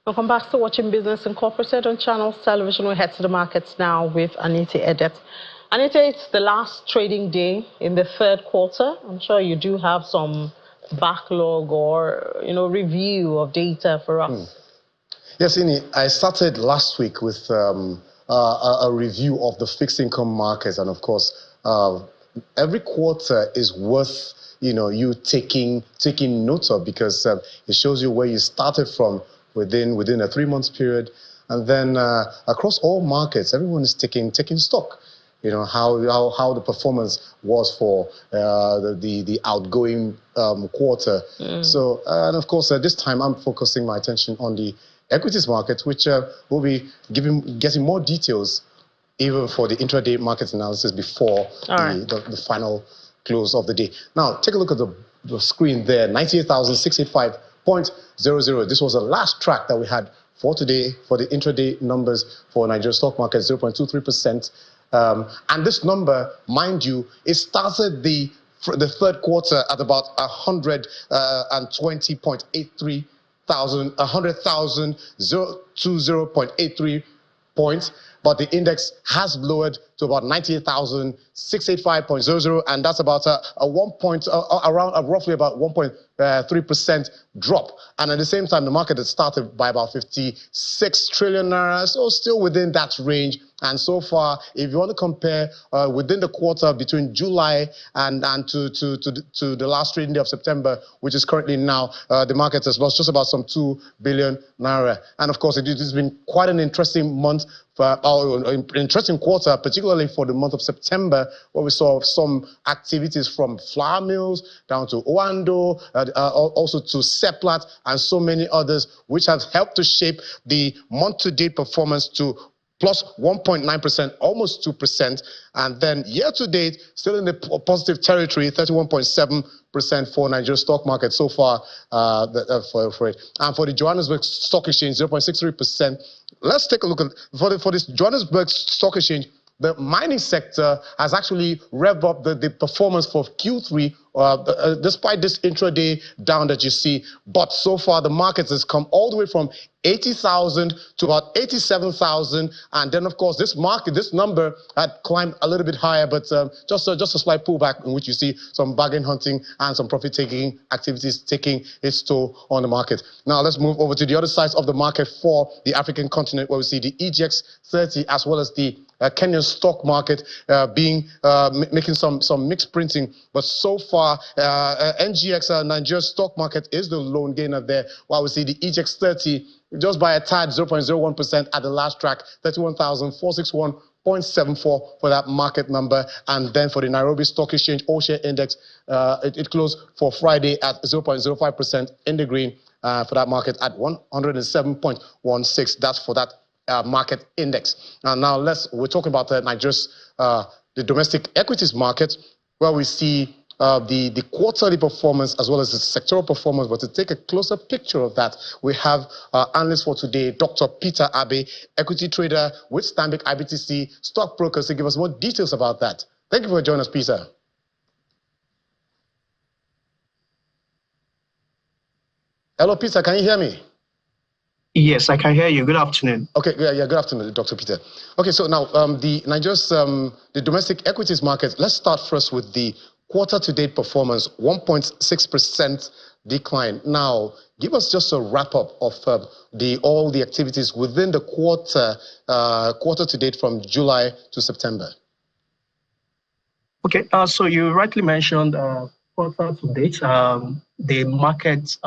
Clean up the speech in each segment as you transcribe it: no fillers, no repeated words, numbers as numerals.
Welcome back to Watching Business Incorporated on Channels Television. We head to the markets now with Anita Edet. Anita, it's the last trading day in the third quarter. I'm sure you do have some backlog or review of data for us. Yes, Ini, I started last week with a review of the fixed income markets, and of course, every quarter is worth you taking note of, because it shows you where you started from within a 3-month period, and then across all markets, everyone is taking stock. How the performance was for the outgoing quarter. So, and of course, this time I'm focusing my attention on the equities market, which will be getting more details even for the intraday market analysis before the final close of the day. Now, take a look at the screen there, 98,685.00. This was the last track that we had for today for the intraday numbers for Nigerian stock market, 0.23%. And this number, mind you, it started the third quarter at about 120.83 thousand, 100,020.83 points, but the index has lowered to about 98,685.00, and that's about roughly about 1.3% drop. And at the same time, the market had started by about 56 trillion naira, so still within that range. And so far, if you want to compare within the quarter between July and to the last trading day of September, which is currently now, the market has lost just about some 2 billion naira. And of course, it has been quite an interesting month, interesting quarter, particularly for the month of September, where we saw some activities from flour mills down to Oando, also to Seplat, and so many others, which have helped to shape the month-to-date performance to plus 1.9%, almost 2%. And then year-to-date, still in the positive territory, 31.7% for Nigerian stock market so far for it. And for the Johannesburg Stock Exchange, 0.63%. Let's take a look at, for this Johannesburg Stock Exchange, the mining sector has actually revved up the performance for Q3, despite this intraday down that you see. But so far, the market has come all the way from 80,000 to about 87,000. And then, of course, this number had climbed a little bit higher, but just a slight pullback in which you see some bargain hunting and some profit-taking activities taking its toll on the market. Now, let's move over to the other side of the market for the African continent, where we see the NGX 30 as well as the Kenyan stock market making some mixed printing. But so far, NGX Nigeria stock market is the lone gainer there, while we see the NGX 30 just by a tad, 0.01% at the last track, 31,461.74 for that market number. And then for the Nairobi Stock Exchange All-Share Index, it closed for Friday at 0.05% in the green for that market at 107.16. That's for that market index. And now we're talking about Nigeria's the domestic equities market, where we see the quarterly performance as well as the sectoral performance. But to take a closer picture of that, we have analyst for today, Dr. Peter Abe, equity trader with Stanbic IBTC stockbrokers, to give us more details about that. Thank you for joining us, Peter. Hello, Peter, can you hear me? Yes, I can hear you. Good afternoon. Okay, yeah, good afternoon, Dr. Peter. Okay, so now the domestic equities market. Let's start first with the quarter-to-date performance, 1.6% decline. Now, give us just a wrap-up of all the activities within the quarter-to-date from July to September. Okay, so you rightly mentioned quarter-to-date, the market,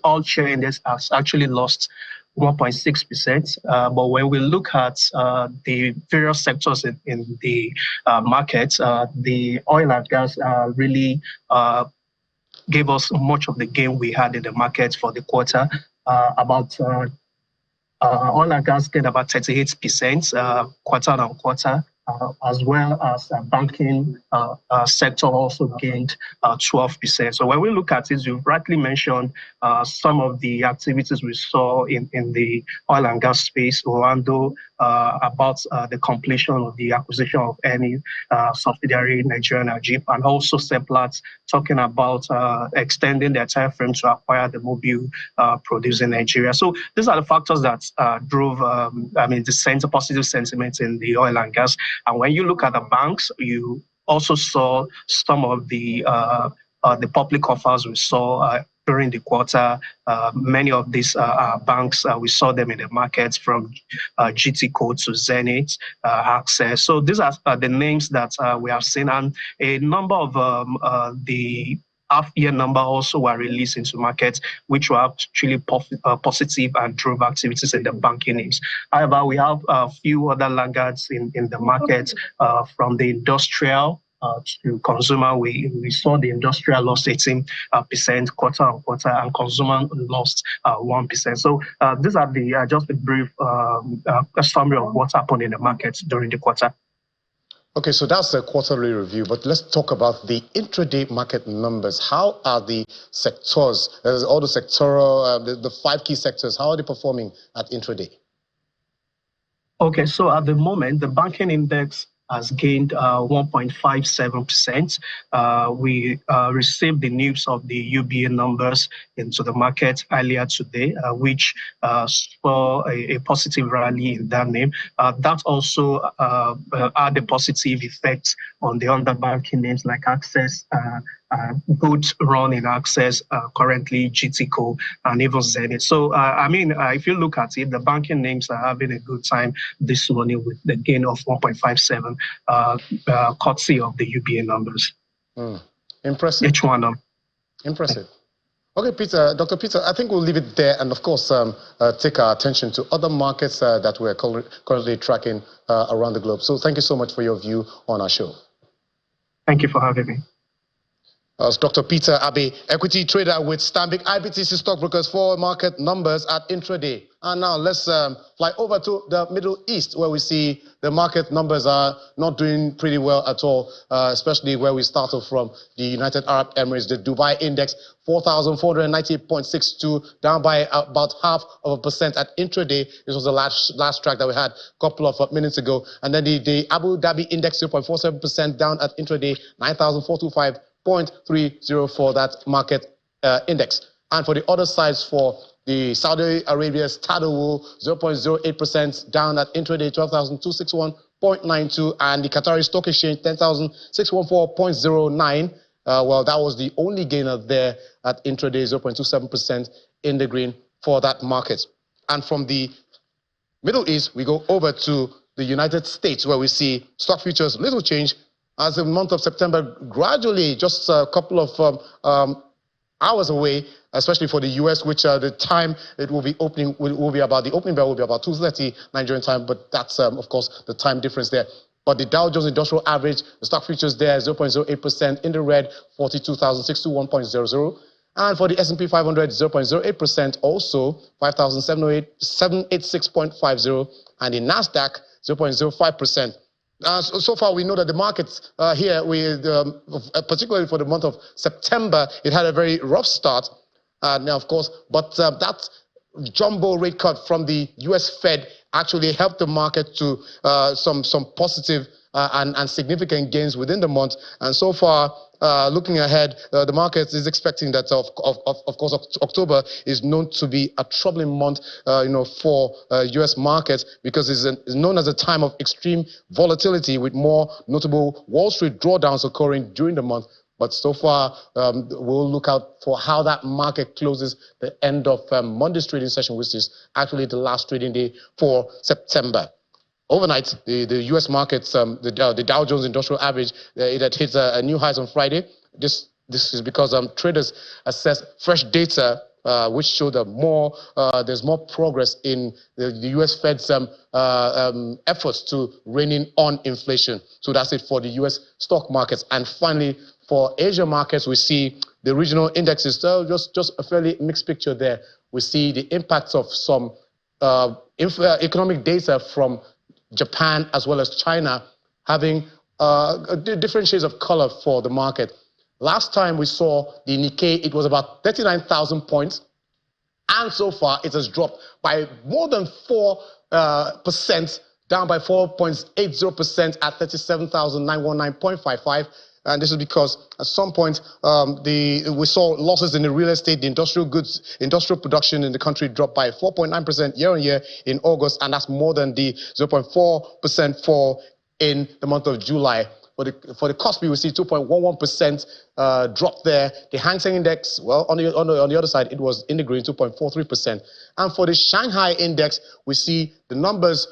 all-share index has actually lost 1.6%. But when we look at the various sectors in the market, the oil and gas really gave us much of the gain we had in the market for the quarter. Oil and gas gained about 38% quarter on quarter, as well as banking sector also gained 12%. So when we look at it, you've rightly mentioned some of the activities we saw in the oil and gas space, Orlando, about the completion of the acquisition of any subsidiary Nigerian, and also Seplat talking about extending their time frame to acquire the mobile producer in Nigeria. So these are the factors that drove, the positive sentiment in the oil and gas. And when you look at the banks, you also saw some of the public offers we saw during the quarter. Many of these banks, we saw them in the markets, from GTCO to Zenith, Access. So these are the names that we have seen, and a number of the half-year number also were released into markets, which were actually positive and drove activities in the banking names. However, we have a few other laggards in the market, from the industrial to consumer. We saw the industrial lost 18% quarter on quarter, and consumer lost 1%. So these are just a brief summary of what happened in the markets during the quarter. Okay, so that's the quarterly review, but let's talk about the intraday market numbers. How are the sectors, all the sectoral, the 5 key sectors, how are they performing at intraday? Okay, so at the moment, the banking index has gained 1.57%. We received the news of the UBA numbers into the market earlier today, which saw a positive rally in that name. That also had a positive effect on the underbanking names like Access, good run in Access, currently GTCO, and even Zenith. So, if you look at it, the banking names are having a good time this morning with the gain of 1.57, courtesy of the UBA numbers. Impressive. Each one of them. Impressive. Okay, Peter, Dr. Peter, I think we'll leave it there, and of course, take our attention to other markets that we're currently tracking around the globe. So thank you so much for your view on our show. Thank you for having me. Dr. Peter Abe, equity trader with Stanbic IBTC Stockbrokers for market numbers at intraday. And now let's fly over to the Middle East, where we see the market numbers are not doing pretty well at all, especially where we started from the United Arab Emirates. The Dubai index, 4,498.62, down by about 0.5% at intraday. This was the last track that we had a couple of minutes ago. And then the Abu Dhabi index, 0.47% down at intraday, 9,425.30 for that market index. And for the other sides, for the Saudi Arabia's Tadawul, 0.08% down at intraday, 12,261.92, and the Qatari Stock Exchange, 10,614.09. Well, that was the only gainer there at intraday, 0.27% in the green for that market. And from the Middle East, we go over to the United States, where we see stock futures little change, as the month of September gradually, just a couple of hours away, especially for the U.S., which the time it will be opening will be about, the opening bell will be about 2:30 Nigerian time, but that's, of course, the time difference there. But the Dow Jones Industrial Average, the stock futures there, 0.08% in the red, 42,061.00. And for the S&P 500, 0.08%, also 5,786.50. And the NASDAQ, 0.05%. So far, we know that the markets here, particularly for the month of September, it had a very rough start. Now, of course, but that jumbo rate cut from the U.S. Fed actually helped the market to some positive and significant gains within the month. And so far, looking ahead, the market is expecting that, of course, October is known to be a troubling month, for U.S. markets, because it's known as a time of extreme volatility, with more notable Wall Street drawdowns occurring during the month. But so far, we'll look out for how that market closes the end of Monday's trading session, which is actually the last trading day for September. Overnight, the U.S. markets, the Dow Jones Industrial Average, it had hit a new highs on Friday. This is because traders assess fresh data, which show that there's more progress in the U.S. Fed's efforts to rein in on inflation. So that's it for the U.S. stock markets. And finally, for Asia markets, we see the regional indexes, just a fairly mixed picture there. We see the impacts of some economic data from Japan as well as China having different shades of color for the market. Last time we saw the Nikkei, it was about 39,000 points. And so far, it has dropped by more than 4%, down by 4.80% at 37,919.55. And this is because at some point we saw losses in the real estate, the industrial production in the country dropped by 4.9% year on year in August, and that's more than the 0.4% fall in the month of July. For the Kospi, we see 2.11% drop there. The Hang Seng Index, well, on the other side, it was in the green, 2.43%. And for the Shanghai Index, we see the numbers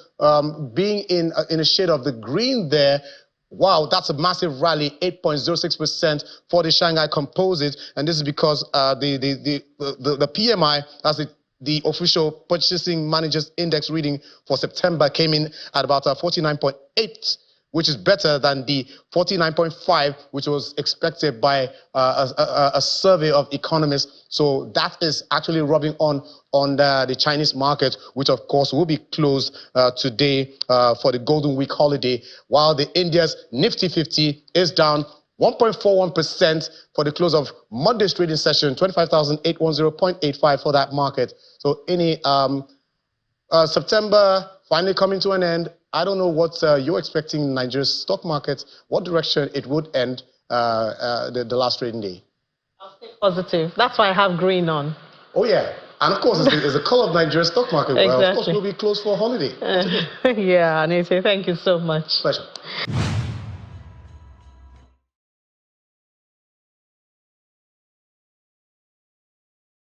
being in a shade of the green there. Wow, that's a massive rally, 8.06% for the Shanghai Composite, and this is because the PMI, that's the official Purchasing Managers Index reading for September, came in at about 49.8, which is better than the 49.5, which was expected by a survey of economists. So that is actually rubbing on the Chinese market, which of course will be closed today for the Golden Week holiday, while the India's Nifty 50 is down 1.41% for the close of Monday's trading session, 25,810.85 for that market. So any September finally coming to an end. I don't know what you're expecting in Nigeria's stock market, what direction it would end the last trading day. I'll stay positive. That's why I have green on. Oh, yeah. And of course, it's the color of Nigeria's stock market. Exactly. Well, of course, we'll be closed for a holiday. Yeah, Anita, thank you so much. Pleasure.